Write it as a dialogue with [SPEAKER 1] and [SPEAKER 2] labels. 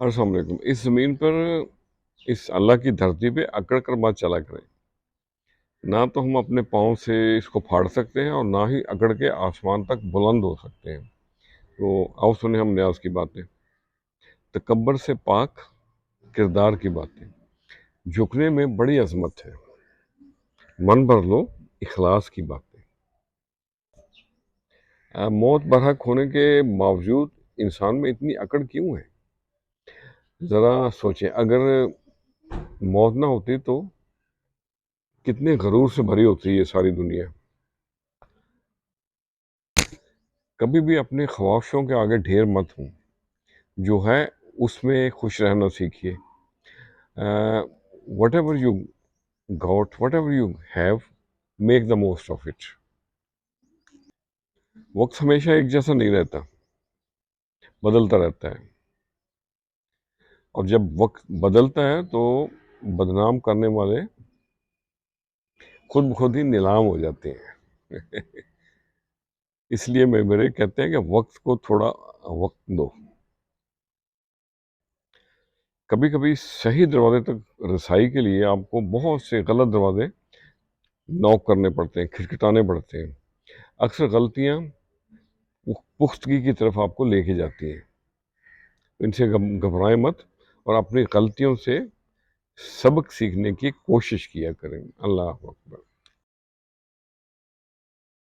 [SPEAKER 1] السلام علیکم۔ اس زمین پر، اس اللہ کی دھرتی پہ اکڑ کر مت چلا کریں۔ نہ تو ہم اپنے پاؤں سے اس کو پھاڑ سکتے ہیں اور نہ ہی اکڑ کے آسمان تک بلند ہو سکتے ہیں۔ تو آؤ سنیں ہم نیاز کی باتیں، تکبر سے پاک کردار کی باتیں، جھکنے میں بڑی عظمت ہے، من بھر لو اخلاص کی باتیں۔ موت برحق ہونے کے باوجود انسان میں اتنی اکڑ کیوں ہے؟ ذرا سوچیں، اگر موت نہ ہوتی تو کتنے غرور سے بھری ہوتی یہ ساری دنیا۔ کبھی بھی اپنے خواہشوں کے آگے ڈھیر مت ہوں، جو ہے اس میں خوش رہنا سیکھیے۔ Whatever you got, whatever you have, make the most of it. وقت ہمیشہ ایک جیسا نہیں رہتا، بدلتا رہتا ہے، اور جب وقت بدلتا ہے تو بدنام کرنے والے خود بخود ہی نیلام ہو جاتے ہیں۔ اس لیے میرے کہتے ہیں کہ وقت کو تھوڑا وقت دو۔ کبھی کبھی صحیح دروازے تک رسائی کے لیے آپ کو بہت سے غلط دروازے نوک کرنے پڑتے ہیں، کھٹکھٹانے پڑتے ہیں۔ اکثر غلطیاں پختگی کی طرف آپ کو لے کے جاتی ہیں۔ ان سے گھبرائیں مت، اور اپنی غلطیوں سے سبق سیکھنے کی کوشش کیا کریں۔ اللہ اکبر۔